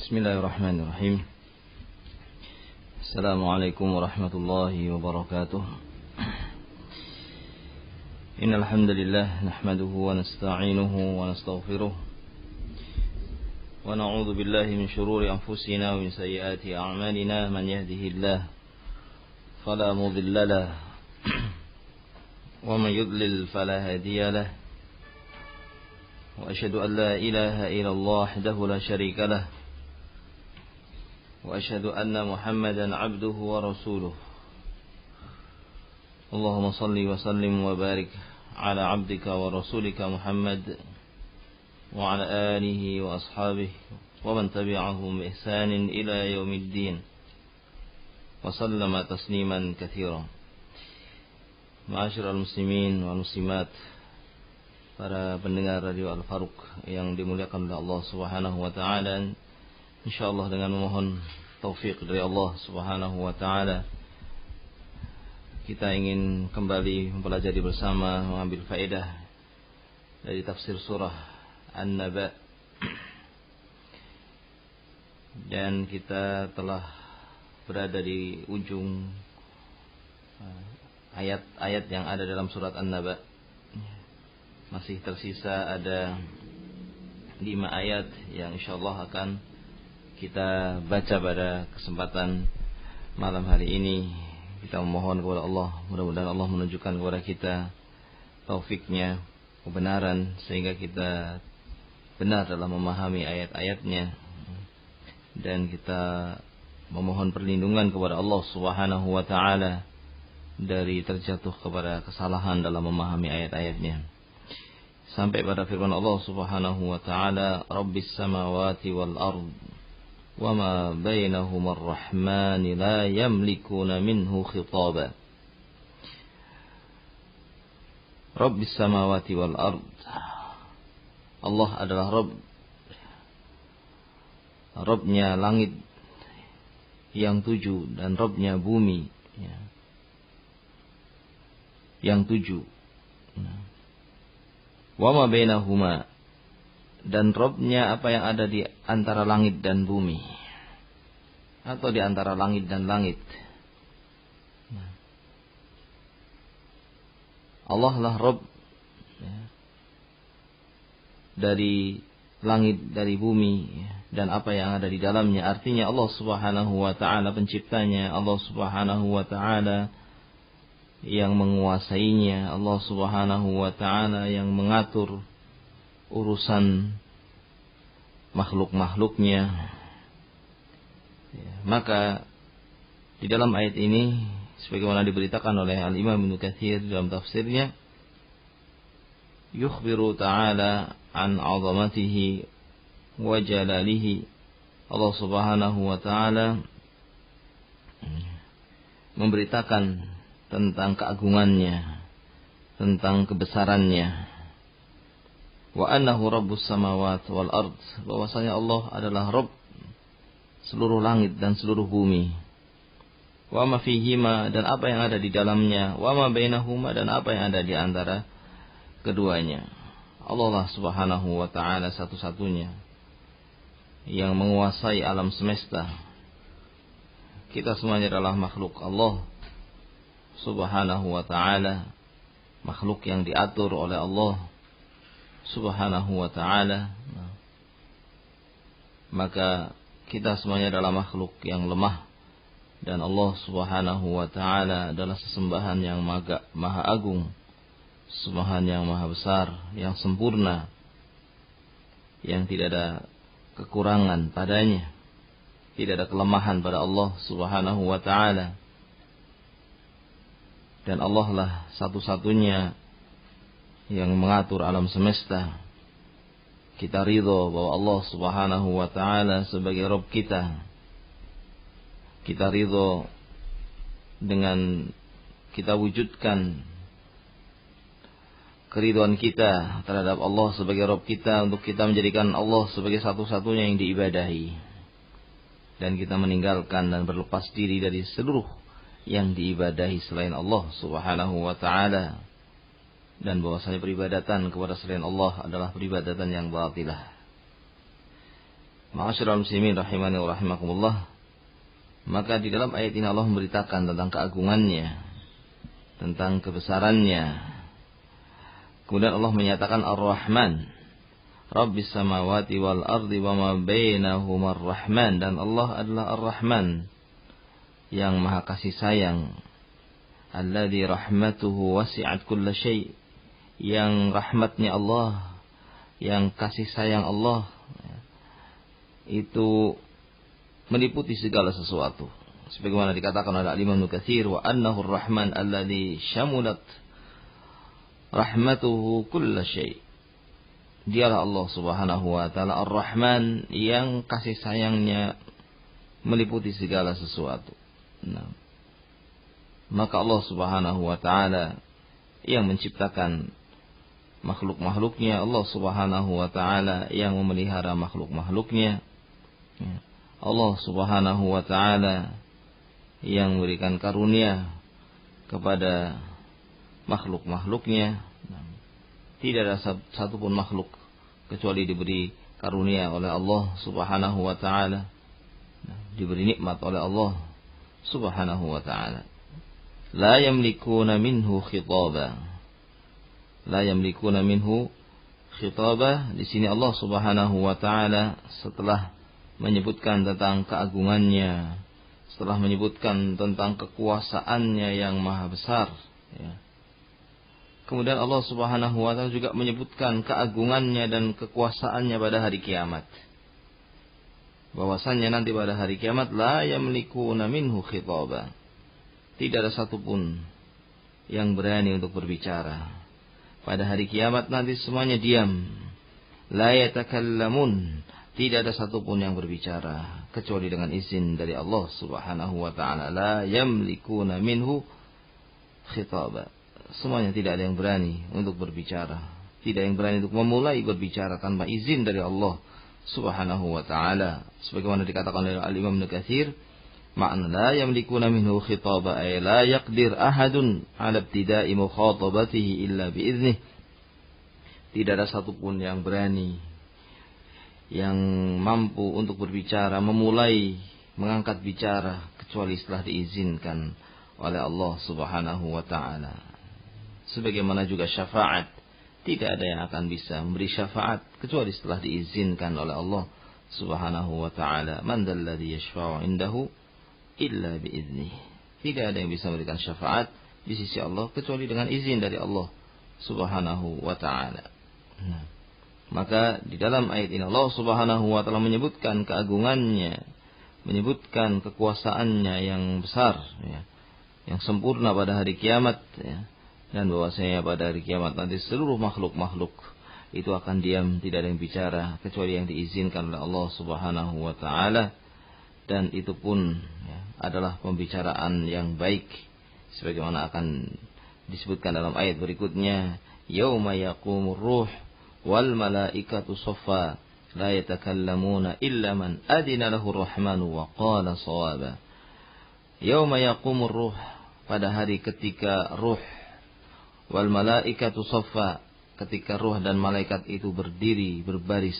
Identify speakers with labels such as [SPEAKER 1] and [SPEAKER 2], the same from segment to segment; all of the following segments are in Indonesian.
[SPEAKER 1] Bismillahirrahmanirrahim. Assalamualaikum warahmatullahi wabarakatuh. Innal hamdalillah nahmaduhu wa nasta'inuhu wa nastaghfiruh wa na'udzu billahi min shururi anfusina wa min sayyiati a'malina. Man yahdihillahu fala mudilla lahu wa man yudlil fala hadiya lahu. Wa asyhadu an la ilaha illallah wahdahu la syarika lahu wa asyhadu anna Muhammadan abduhu wa rasuluh. Allahumma salli wa sallim wa barik ala abdika wa rasulika Muhammad wa ala alihi wa ashabihi wa man tabi'ahum bi ihsanin ila yaumiddin wa sallama tasliman katsiran. Ma'asyiral muslimin wal muslimat, para pendengar Radio Al-Faruq yang dimuliakan oleh Allah Subhanahu wa taala, insyaallah dengan memohon taufik dari Allah Subhanahu wa taala, kita ingin kembali mempelajari bersama, mengambil faedah dari tafsir surah An-Naba. Dan kita telah berada di ujung ayat-ayat yang ada dalam surat An-Naba. Masih tersisa ada 5 ayat yang insyaallah akan kita baca pada kesempatan malam hari ini. Kita memohon kepada Allah, mudah-mudahan Allah menunjukkan kepada kita taufiknya, kebenaran, sehingga kita benar dalam memahami ayat-ayatnya. Dan kita memohon perlindungan kepada Allah Subhanahu wa taala dari terjatuh kepada kesalahan dalam memahami ayat-ayatnya. Sampai pada firman Allah Subhanahu wa taala, Rabbis samawati wal ard wa ma bainahuma ar-rahman la yamlikuna minhu khitaba. Rabbis samawati wal ard, Allah adalah Rabbnya langit yang 7 dan Rabbnya bumi yang 7. Wa ma bainahuma, dan Rabbnya apa yang ada di antara langit dan bumi, atau di antara langit dan langit. Allah lah Rabb dari langit, dari bumi, dan apa yang ada di dalamnya. Artinya Allah Subhanahu wa ta'ala penciptanya, Allah Subhanahu wa ta'ala yang menguasainya, Allah Subhanahu wa ta'ala yang mengatur urusan makhluk-makhluknya. Maka di dalam ayat ini, sebagaimana diberitakan oleh Al-Imam Ibnu Katsir dalam tafsirnya, yukhbiru ta'ala an 'azamatihi wa jalalihi. Allah Subhanahu wa ta'ala memberitakan tentang keagungannya, tentang kebesarannya. Wa annahu rabbus samawati wal ard, bahwasanya Allah adalah Rabb seluruh langit dan seluruh bumi. Wa ma fihima, dan apa yang ada di dalamnya. Wa ma bainahuma, dan apa yang ada di antara keduanya. Allah lah Subhanahu wa ta'ala satu-satunya yang menguasai alam semesta. Kita semuanya adalah makhluk Allah Subhanahu wa ta'ala, makhluk yang diatur oleh Allah Subhanahu wa ta'ala. Maka kita semuanya adalah makhluk yang lemah, dan Allah Subhanahu wa ta'ala adalah sesembahan yang maha agung, sesembahan yang maha besar, yang sempurna, yang tidak ada kekurangan padanya, tidak ada kelemahan pada Allah Subhanahu wa ta'ala. Dan Allah lah satu-satunya yang mengatur alam semesta. Kita ridho bahwa Allah Subhanahu wa ta'ala sebagai Rabb kita. Kita ridho dengan kita wujudkan keridhaan kita terhadap Allah sebagai Rabb kita, untuk kita menjadikan Allah sebagai satu-satunya yang diibadahi, dan kita meninggalkan dan berlepas diri dari seluruh yang diibadahi selain Allah Subhanahu wa ta'ala. Dan bahwasanya peribadatan kepada selain Allah adalah peribadatan yang batilah. Ma'asyiral muslimin rahimani wa rahimakumullah. Maka di dalam ayat ini Allah memberitakan tentang keagungannya, tentang kebesarannya. Kemudian Allah menyatakan Ar-Rahman, Rabbis samawati wal ardi wa ma bainahuma Ar-Rahman, dan Allah adalah Ar-Rahman yang maha kasih sayang. Alladzi rahmatuhu wasi'at kulla syai', yang rahmatnya Allah, yang kasih sayang Allah itu meliputi segala sesuatu. Sebagaimana dikatakan oleh Imam Ibnu Katsir, wa annahu ar-Rahman alladzi syamulat rahmatuhu kulla syai'. Dialah Allah Subhanahu wa taala Ar-Rahman yang kasih sayangnya meliputi segala sesuatu. Nah, maka Allah Subhanahu wa taala yang menciptakan makhluk-makhluknya, Allah Subhanahu wa taala yang memelihara makhluk-makhluknya, Allah Subhanahu wa taala yang memberikan karunia kepada makhluk-makhluknya. Tidak ada satupun makhluk kecuali diberi karunia oleh Allah Subhanahu wa taala, diberi nikmat oleh Allah Subhanahu wa taala. La yamlikuna minhu khitaba. La yamlikuna minhu khitaba. Di sini Allah Subhanahu wa taala setelah menyebutkan tentang keagungannya, setelah menyebutkan tentang kekuasaannya yang maha besar, ya. Kemudian Allah Subhanahu wa taala juga menyebutkan keagungannya dan kekuasaannya pada hari kiamat. Bahwasannya nanti pada hari kiamat la yamlikuna minhu khitaba. Tidak ada satupun yang berani untuk berbicara. Pada hari kiamat nanti semuanya diam. La yatakallamun. Tidak ada satupun yang berbicara kecuali dengan izin dari Allah Subhanahu wa taala. La yamlikuna minhu khitaba. Semuanya tidak ada yang berani untuk berbicara. Tidak yang berani untuk memulai berbicara tanpa izin dari Allah Subhanahu wa ta'ala. Sebagaimana dikatakan oleh Al-Imam Ibnu Katsir, makna la yamlikuna minhu khitaba ay la yaqdir ahadun ala ibtida'i mukhatabatihi illa biiznih. Tidak ada satupun yang berani, yang mampu untuk berbicara, memulai mengangkat bicara kecuali setelah diizinkan oleh Allah Subhanahu wa ta'ala. Sebagaimana juga syafaat, tidak ada yang akan bisa memberi syafaat kecuali setelah diizinkan oleh Allah Subhanahu wa taala. Man dzalladzi yashfa'u 'indahu illa biiznih. Tidak ada yang bisa memberikan syafaat di sisi Allah kecuali dengan izin dari Allah Subhanahu wa taala. Nah, maka di dalam ayat ini Allah Subhanahu wa taala menyebutkan keagungannya, menyebutkan kekuasaannya yang besar, ya, yang sempurna pada hari kiamat, ya. Dan bahwasanya pada hari kiamat nanti seluruh makhluk-makhluk itu akan diam, tidak ada yang bicara kecuali yang diizinkan oleh Allah Subhanahu wa taala, dan itu pun, ya, adalah pembicaraan yang baik sebagaimana akan disebutkan dalam ayat berikutnya, yauma yaqumur ruh wal malaikatu saffa la yatakallamuna illa man adina lahu rahmanu wa qala shawaba. Yauma yaqumur ruh, pada hari ketika ruh, wal malaikatu saffa, ketika ruh dan malaikat itu berdiri berbaris,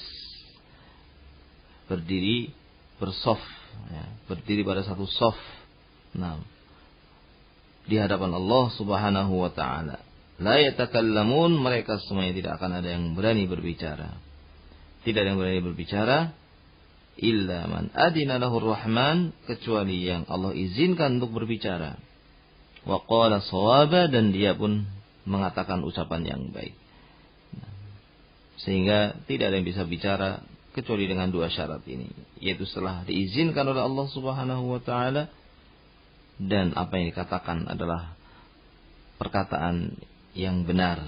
[SPEAKER 1] berdiri bersaf, ya, berdiri pada satu saf, nah, di hadapan Allah Subhanahu wa taala. La yatakallamun, mereka semuanya tidak akan ada yang berani berbicara. Tidak ada yang berani berbicara illa man adina lahu rahman, kecuali yang Allah izinkan untuk berbicara. Wa qala shawaba, dan dia pun mengatakan ucapan yang baik. Sehingga tidak ada yang bisa bicara kecuali dengan dua syarat ini, yaitu setelah diizinkan oleh Allah Subhanahu wa taala, dan apa yang dikatakan adalah perkataan yang benar.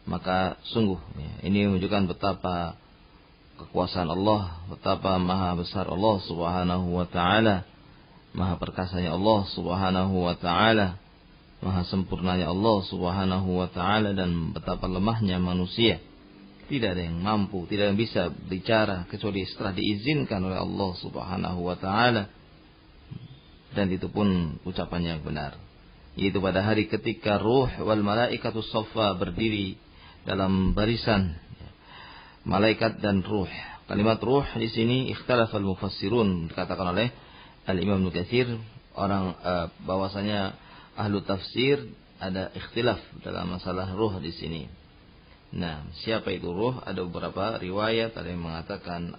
[SPEAKER 1] Maka sungguh, ya, ini menunjukkan betapa kekuasaan Allah, betapa maha besar Allah Subhanahu wa taala, maha perkasanya Allah Subhanahu wa taala, maha sempurnanya Allah Subhanahu wa taala, dan betapa lemahnya manusia. Tidak ada yang mampu, tidak ada yang bisa bicara kecuali setelah diizinkan oleh Allah Subhanahu wa taala, dan itu pun ucapan yang benar. Yaitu pada hari ketika ruh wal malaikatu saffa, berdiri dalam barisan malaikat dan ruh, Kalimat ruh di sini ikhtalafal mufassirun, dikatakan oleh Al-Imam Ibnu Katsir, bahwasanya ahlu tafsir ada ikhtilaf dalam masalah ruh di sini. Nah, siapa itu ruh? Ada beberapa riwayat, ada yang mengatakan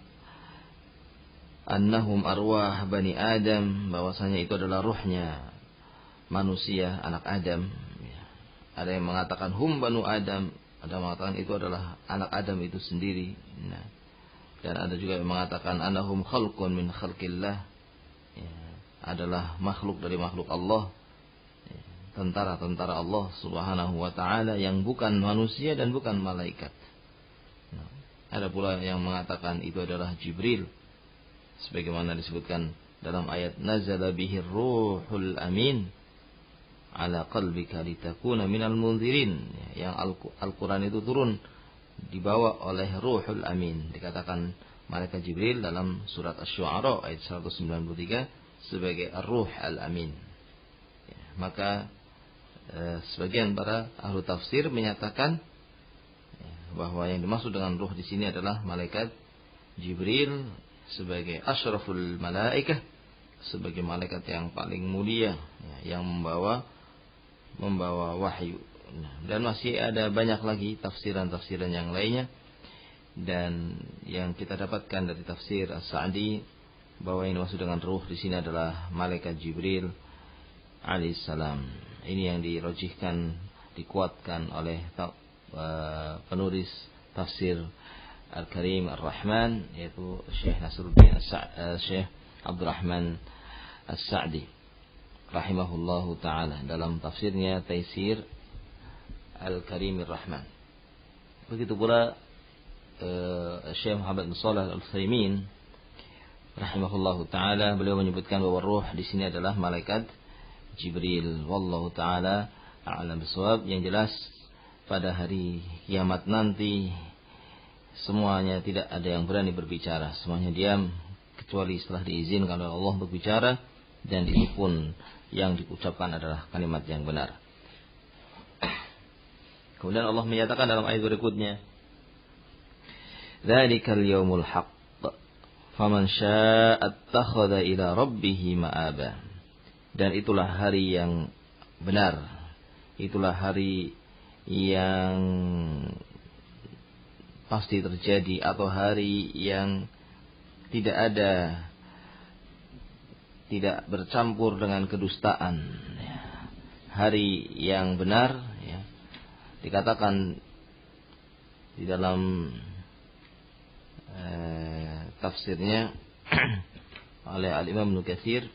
[SPEAKER 1] annahum arwah bani Adam, bahwasanya itu adalah ruhnya manusia, anak Adam. Ada yang mengatakan hum banu Adam, ada yang mengatakan itu adalah anak Adam itu sendiri. Nah, dan ada juga yang mengatakan annahum khalqun min khalqillah, adalah makhluk dari makhluk Allah, tentara-tentara Allah Subhanahu wa taala yang bukan manusia dan bukan malaikat. Nah, ada pula yang mengatakan itu adalah Jibril, sebagaimana disebutkan dalam ayat nazala bihir ruhul amin ala qalbika litakuna minal munzirin, yang Al-Qur'an itu turun dibawa oleh ruhul amin, dikatakan malaikat Jibril dalam surat Asy-Syu'ara ayat 193 sebagai ar-ruh al-amin. Maka sebagian para ahlu tafsir menyatakan bahwa yang dimaksud dengan ruh di sini adalah malaikat Jibril sebagai asyraful malaikah, sebagai malaikat yang paling mulia, yang membawa wahyu. Dan masih ada banyak lagi tafsiran-tafsiran yang lainnya, dan yang kita dapatkan dari tafsir As-Sa'di bahwa yang dimaksud dengan ruh di sini adalah malaikat Jibril alaihissalam. Ini yang dirojihkan, dikuatkan oleh penulis tafsir Al-Karim Ar-Rahman, yaitu Syekh Nasruddin Syekh Abdurrahman As-Sa'di rahimahullahu ta'ala dalam tafsirnya Taisir Al-Karim Ar-Rahman. Begitu pula Syekh Muhammad bin Shalih Al-Utsaimin rahimahullahu ta'ala, beliau menyebutkan bahwa ruh di sini adalah malaikat Jibril. Wallahu ta'ala a'lam bishawab. Yang jelas pada hari kiamat nanti semuanya tidak ada yang berani berbicara, semuanya diam kecuali setelah diizinkan oleh Allah berbicara, dan itu pun yang diucapkan adalah kalimat yang benar. Kemudian Allah menyatakan dalam ayat berikutnya, dzalikal yaumul haqq faman syaa'a attakhadha ila rabbih ma'aba. Dan itulah hari yang benar, itulah hari yang pasti terjadi, atau hari yang tidak bercampur dengan kedustaan, hari yang benar, dikatakan di dalam tafsirnya oleh Al-Imam Ibnu Katsir,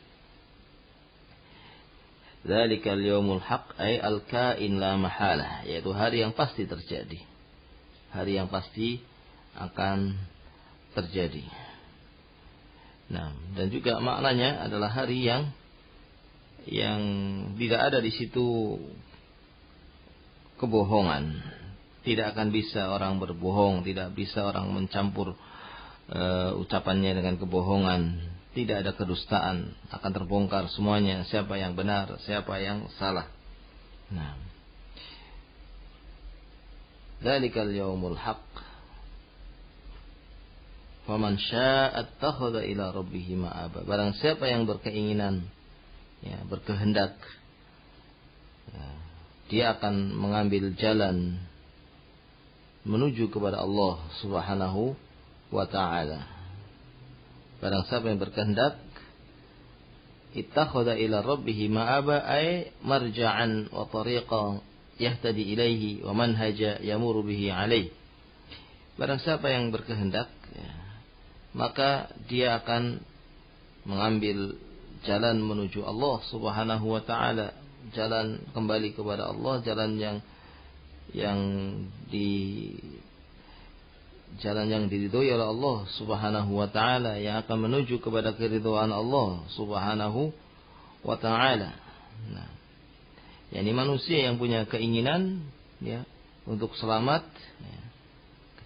[SPEAKER 1] dzalikal yaumul haqq ay al-kain la mahalah, yaitu hari yang pasti terjadi, hari yang pasti akan terjadi. Nah, dan juga maknanya adalah hari yang tidak ada di situ kebohongan. Tidak akan bisa orang berbohong, tidak bisa orang mencampur ucapannya dengan kebohongan. Tidak ada kedustaan, akan terbongkar semuanya, siapa yang benar, siapa yang salah. Nah, dzalikal yaumul haqq faman syaa'a attakhadha ila rabbih ma'aba. Barang siapa yang berkeinginan, berkehendak, dia akan mengambil jalan menuju kepada Allah Subhanahu wa ta'ala. Barang siapa yang berkehendak, ittakhadha ila rabbih ma'aba ay marja'an wa tariqa yahtadi ilaihi wa manhaja yamuru bihi alaih. Barang siapa yang berkehendak, maka dia akan mengambil jalan menuju Allah Subhanahu wa ta'ala, jalan kembali kepada Allah, jalan yang diridhoi oleh Allah Subhanahu wa ta'ala, yang akan menuju kepada keridhaan Allah Subhanahu wa ta'ala. Nah, yakni manusia yang punya keinginan untuk selamat,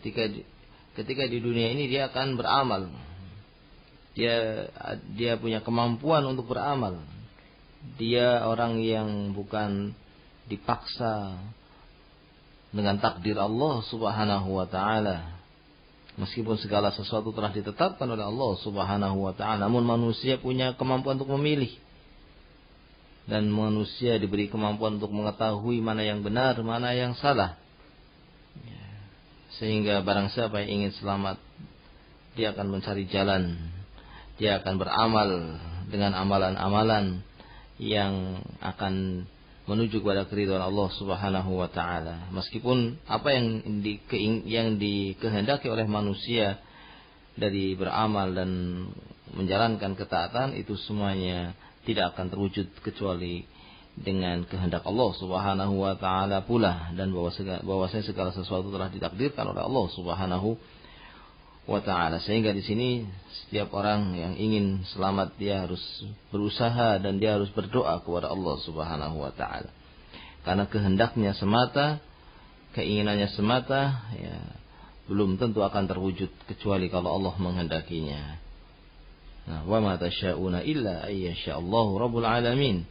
[SPEAKER 1] ketika di dunia ini dia akan beramal. Dia punya kemampuan untuk beramal. Dia orang yang bukan dipaksa dengan takdir Allah Subhanahu wa ta'ala, Meskipun segala sesuatu telah ditetapkan oleh Allah Subhanahu wa ta'ala, namun manusia punya kemampuan untuk memilih. Dan manusia diberi kemampuan untuk mengetahui mana yang benar, mana yang salah. Sehingga barang siapa yang ingin selamat, dia akan mencari jalan. Dia akan beramal dengan amalan-amalan yang akan menuju kepada keridhaan Allah Subhanahu wa ta'ala. Meskipun apa yang dikehendaki oleh manusia dari beramal dan menjalankan ketaatan, itu semuanya tidak akan terwujud kecuali dengan kehendak Allah Subhanahu wa ta'ala pula, dan bahwasanya segala sesuatu telah ditakdirkan oleh Allah Subhanahu wa ta'ala. Sehingga di sini setiap orang yang ingin selamat, dia harus berusaha dan dia harus berdoa kepada Allah Subhanahu wa ta'ala. Karena kehendaknya semata, keinginannya semata, ya, belum tentu akan terwujud kecuali kalau Allah menghendakinya. Nah, wa ma tasya'una illa ayyasha'allahu rabbul alamin.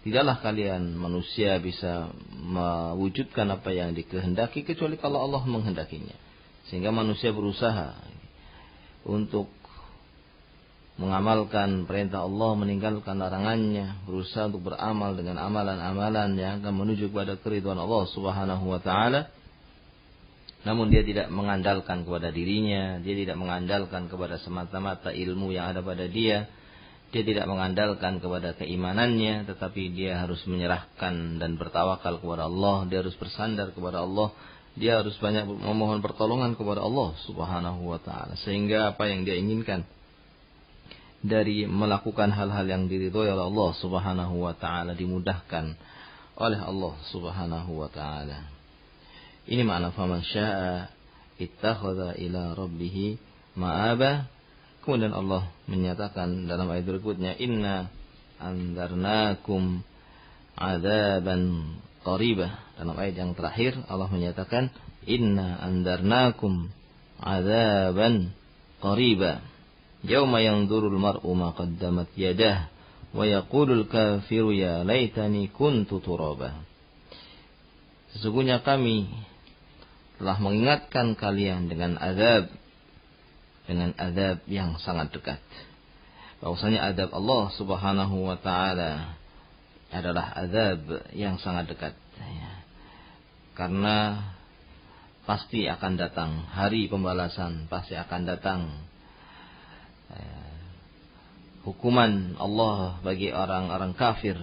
[SPEAKER 1] Tidaklah kalian manusia bisa mewujudkan apa yang dikehendaki kecuali kalau Allah menghendakinya. Sehingga manusia berusaha untuk mengamalkan perintah Allah, meninggalkan larangannya, berusaha untuk beramal dengan amalan-amalan yang akan menuju kepada keridhaan Allah Subhanahu wa ta'ala. Namun dia tidak mengandalkan kepada dirinya, dia tidak mengandalkan kepada semata-mata ilmu yang ada pada dia, dia tidak mengandalkan kepada keimanannya, tetapi dia harus menyerahkan dan bertawakal kepada Allah, dia harus bersandar kepada Allah, dia harus banyak memohon pertolongan kepada Allah Subhanahu wa ta'ala. Sehingga apa yang dia inginkan dari melakukan hal-hal yang diridhoi oleh Allah Subhanahu wa ta'ala dimudahkan oleh Allah Subhanahu wa ta'ala. Ini makna faman syaa ittakhadha ila rabbih ma'aba. Kemudian Allah menyatakan dalam ayat berikutnya, inna anzarnakum adzaban qaribah. Dalam ayat yang terakhir Allah menyatakan inna anzarnakum adzaban qaribah. Yauma yanzurul mar'u ma qaddamat yadah wa yaqulul kafiru ya laitani kuntu turaba. Sesungguhnya kami telah mengingatkan kalian dengan azab yang sangat dekat. Bahwasanya azab Allah Subhanahu wa ta'ala adalah azab yang sangat dekat. Karena pasti akan datang hari pembalasan, pasti akan datang hukuman Allah bagi orang-orang kafir,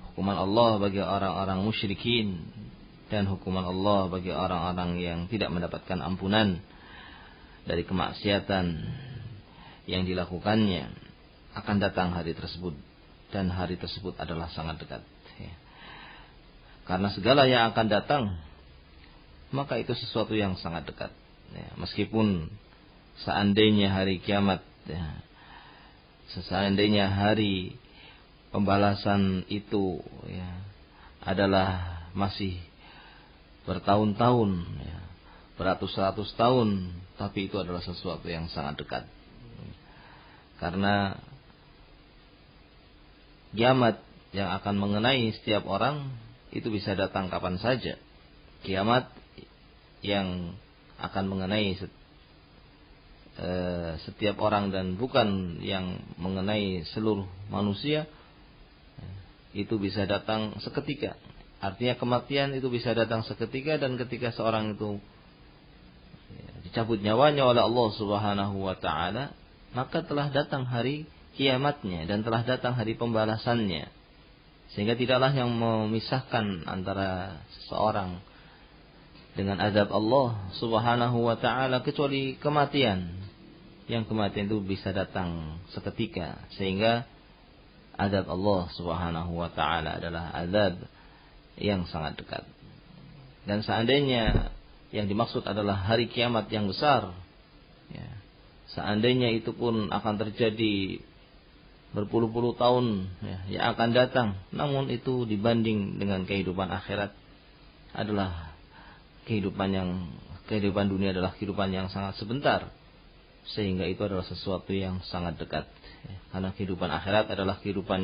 [SPEAKER 1] hukuman Allah bagi orang-orang musyrikin, dan hukuman Allah bagi orang-orang yang tidak mendapatkan ampunan dari kemaksiatan yang dilakukannya. Akan datang hari tersebut, dan hari tersebut adalah sangat dekat. Karena segala yang akan datang, maka itu sesuatu yang sangat dekat. Meskipun seandainya hari kiamat, seandainya hari pembalasan itu adalah masih bertahun-tahun, beratus-ratus tahun, tapi itu adalah sesuatu yang sangat dekat. Karena kiamat yang akan mengenai setiap orang itu bisa datang kapan saja. Kiamat yang akan mengenai setiap orang dan bukan yang mengenai seluruh manusia, itu bisa datang seketika. Artinya kematian itu bisa datang seketika, dan ketika seorang itu dicabut nyawanya oleh Allah Subhanahu wa ta'ala, maka telah datang hari kiamatnya dan telah datang hari pembalasannya. Sehingga tidaklah yang memisahkan antara seseorang dengan azab Allah Subhanahu wa ta'ala kecuali kematian. Yang kematian itu bisa datang seketika. Sehingga azab Allah Subhanahu wa ta'ala adalah azab yang sangat dekat. Dan seandainya yang dimaksud adalah hari kiamat yang besar, seandainya itu pun akan terjadi berpuluh-puluh tahun yang akan datang, namun itu dibanding dengan kehidupan akhirat adalah kehidupan dunia adalah kehidupan yang sangat sebentar. Sehingga itu adalah sesuatu yang sangat dekat. Karena kehidupan akhirat adalah kehidupan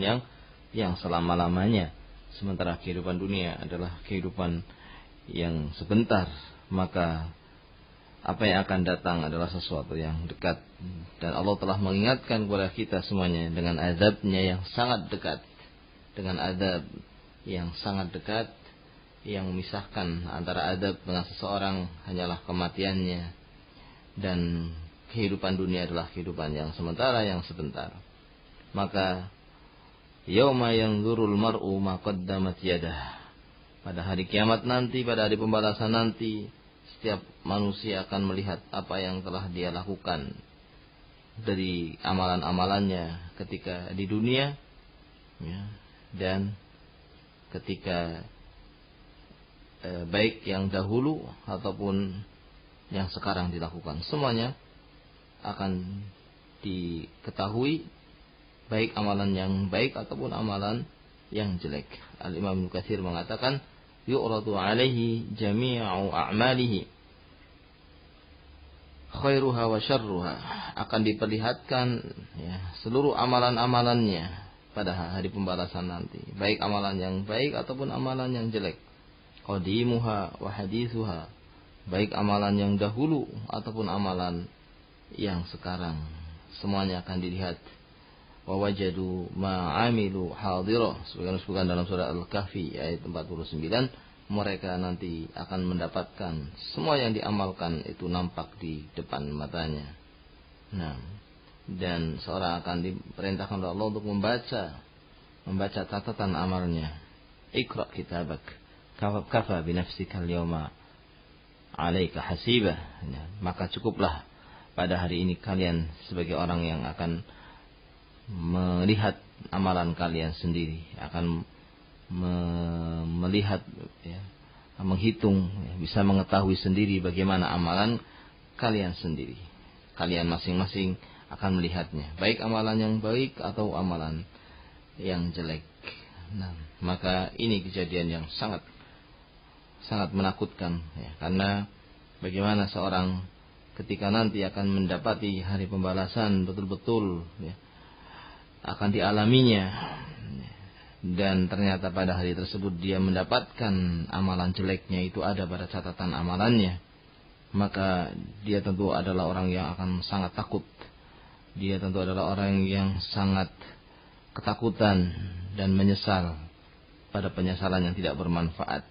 [SPEAKER 1] yang selama-lamanya. Sementara kehidupan dunia adalah kehidupan yang sebentar. Maka apa yang akan datang adalah sesuatu yang dekat, dan Allah telah mengingatkan kepada kita semuanya dengan azabnya yang sangat dekat, dengan azab yang sangat dekat yang memisahkan antara azab dengan seseorang hanyalah kematiannya, dan kehidupan dunia adalah kehidupan yang sementara, yang sebentar. Maka yauma yanzurul mar'u ma qaddamat yadah, pada hari kiamat nanti, pada hari pembalasan nanti, setiap manusia akan melihat apa yang telah dia lakukan dari amalan-amalannya ketika di dunia, ya, dan ketika baik yang dahulu ataupun yang sekarang dilakukan, semuanya akan diketahui, baik amalan yang baik ataupun amalan yang jelek. Al-Imam Ibnu Katsir mengatakan, yu'radu alaihi jami'u a'malihi khairuha wa syarruha, akan diperlihatkan, ya, seluruh amalan-amalannya pada hari pembalasan nanti, baik amalan yang baik ataupun amalan yang jelek. Qadimuha wa hadithuha, baik amalan yang dahulu ataupun amalan yang sekarang, semuanya akan dilihat. Wa wajadu ma'amilu hadira, sebagaimana disebutkan dalam surah Al-Kahfi ayat 49, mereka nanti akan mendapatkan semua yang diamalkan itu nampak di depan matanya. Nah, dan seorang akan diperintahkan oleh Allah untuk membaca catatan amalnya. Iqra kitabak kafa binafsika al-yawma 'alaika hasibah. Nah, maka cukuplah pada hari ini kalian sebagai orang yang akan melihat amalan kalian sendiri, akan melihat, ya, menghitung, ya, bisa mengetahui sendiri bagaimana amalan kalian sendiri. Kalian masing-masing akan melihatnya, baik amalan yang baik atau amalan yang jelek. Nah, maka ini kejadian yang sangat menakutkan, ya, karena bagaimana seorang ketika nanti akan mendapati hari pembalasan betul-betul, ya, akan dialaminya, dan ternyata pada hari tersebut dia mendapatkan amalan jeleknya itu ada pada catatan amalannya, maka dia tentu adalah orang yang akan sangat takut. Dia tentu adalah orang yang sangat ketakutan dan menyesal pada penyesalan yang tidak bermanfaat.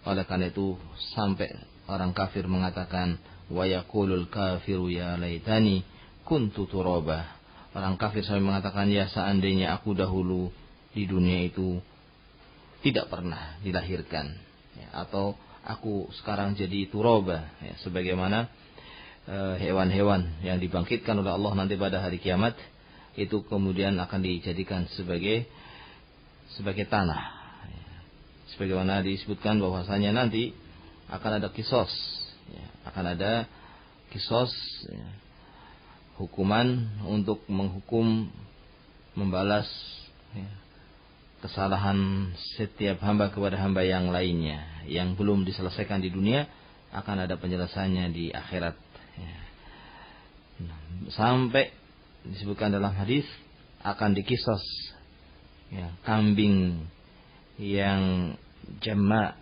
[SPEAKER 1] Oleh karena itu sampai orang kafir mengatakan, wa yaqulul kafiru ya laitani kuntu turaba. Orang kafir sampai mengatakan, ya seandainya aku dahulu di dunia itu tidak pernah dilahirkan, ya, atau aku sekarang jadi turaba, ya, sebagaimana hewan-hewan yang dibangkitkan oleh Allah nanti pada hari kiamat itu kemudian akan dijadikan sebagai tanah, ya. Sebagaimana disebutkan bahwasanya nanti akan ada kisos, ya, akan ada kisos, ya, hukuman untuk menghukum, membalas, ya, kesalahan setiap hamba kepada hamba yang lainnya yang belum diselesaikan di dunia, akan ada penyelesaiannya di akhirat, ya. Sampai disebutkan dalam hadis akan dikisos, ya, kambing yang jama',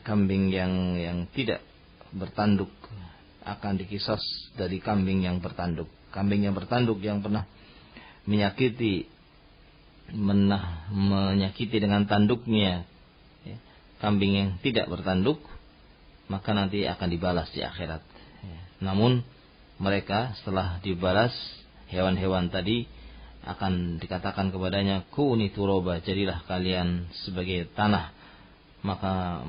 [SPEAKER 1] kambing yang tidak bertanduk akan dikisos dari kambing yang bertanduk. Kambing yang bertanduk yang pernah menyakiti dengan tanduknya, ya, kambing yang tidak bertanduk, maka nanti akan dibalas di akhirat, ya. Namun mereka setelah dibalas, hewan-hewan tadi akan dikatakan kepadanya, kuni turoba, jadilah kalian sebagai tanah. Maka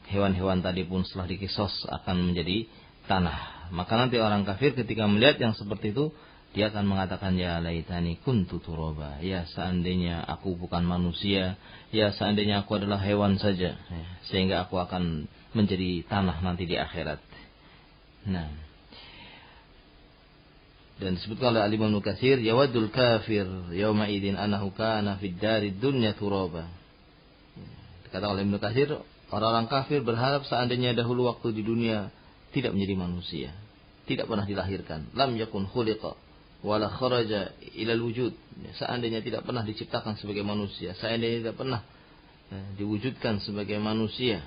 [SPEAKER 1] hewan-hewan tadi pun setelah dikisos akan menjadi tanah. Maka nanti orang kafir ketika melihat yang seperti itu, dia akan mengatakan, ya laitani kuntu turoba, ya seandainya aku bukan manusia, ya seandainya aku adalah hewan saja, ya, sehingga aku akan menjadi tanah nanti di akhirat. Nah, dan disebutkan oleh Al-Imam Ibnu Katsir, yawadul kafir yauma idzin annahu kana fid darid dunya turaba. Dikatakan oleh Ibnu Katsir, orang-orang kafir berharap seandainya dahulu waktu di dunia tidak menjadi manusia, tidak pernah dilahirkan, lam yakun khuliqa wala kharaja ilal wujud, seandainya tidak pernah diciptakan sebagai manusia, seandainya tidak pernah diwujudkan sebagai manusia,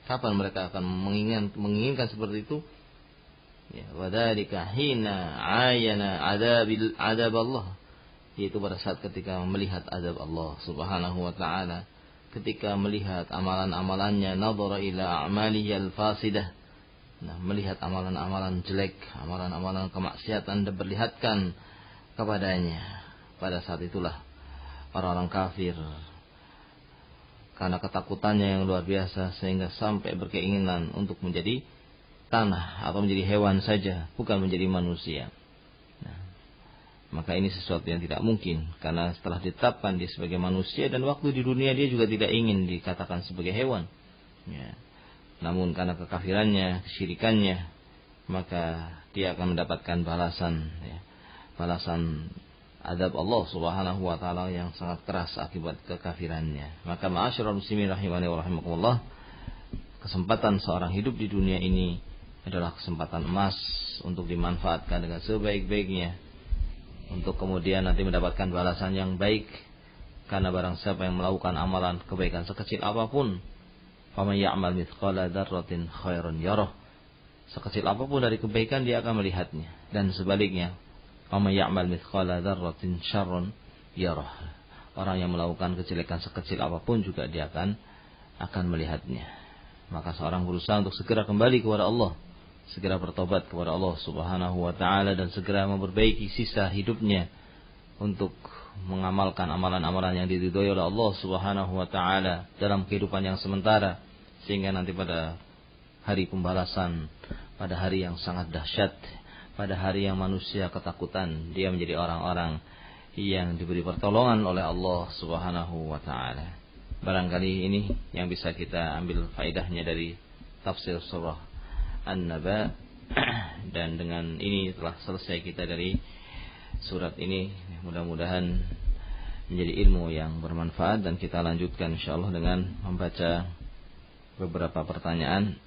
[SPEAKER 1] Kapan mereka akan menginginkan seperti itu? Ya, wadzalika hina ayana adab Allah. Yaitu pada saat ketika melihat azab Allah Subhanahu wa taala, ketika melihat amalan-amalannya, nadhara ila a'malihi al-fasidah. Nah, melihat amalan-amalan jelek, amalan-amalan kemaksiatan diperlihatkan kepadanya. Pada saat itulah orang-orang kafir, karena ketakutannya yang luar biasa sehingga sampai berkeinginan untuk menjadi tanah atau menjadi hewan saja, bukan menjadi manusia. Nah, maka ini sesuatu yang tidak mungkin, karena setelah ditetapkan dia sebagai manusia dan waktu di dunia dia juga tidak ingin dikatakan sebagai hewan. Ya. Namun karena kekafirannya, kesyirikannya, maka dia akan mendapatkan balasan, ya, balasan adab Allah Subhanahu wa taala yang sangat keras akibat kekafirannya. Maka ma'asyiral muslimin rahimani wa rahimakumullah, kesempatan seorang hidup di dunia ini adalah kesempatan emas untuk dimanfaatkan dengan sebaik-baiknya, untuk kemudian nanti mendapatkan balasan yang baik. Karena barang siapa yang melakukan amalan kebaikan sekecil apapun, faman ya'mal mithqala dzarratin khairan yarah, sekecil apapun dari kebaikan dia akan melihatnya. Dan sebaliknya, faman ya'mal mithqala dzarratin syarran yarah, orang yang melakukan kejelekan sekecil apapun juga dia akan melihatnya. Maka seorang berusaha untuk segera kembali kepada Allah, segera bertobat kepada Allah Subhanahu wa taala, dan segera memperbaiki sisa hidupnya untuk mengamalkan amalan-amalan yang diridhoi oleh Allah Subhanahu wa taala dalam kehidupan yang sementara, sehingga nanti pada hari pembalasan, pada hari yang sangat dahsyat, pada hari yang manusia ketakutan, dia menjadi orang-orang yang diberi pertolongan oleh Allah Subhanahu wa taala. Barangkali ini yang bisa kita ambil faedahnya dari tafsir surah An-Naba. Dan dengan ini telah selesai kita dari surat ini. Mudah-mudahan menjadi ilmu yang bermanfaat, dan kita lanjutkan insyaallah dengan membaca beberapa pertanyaan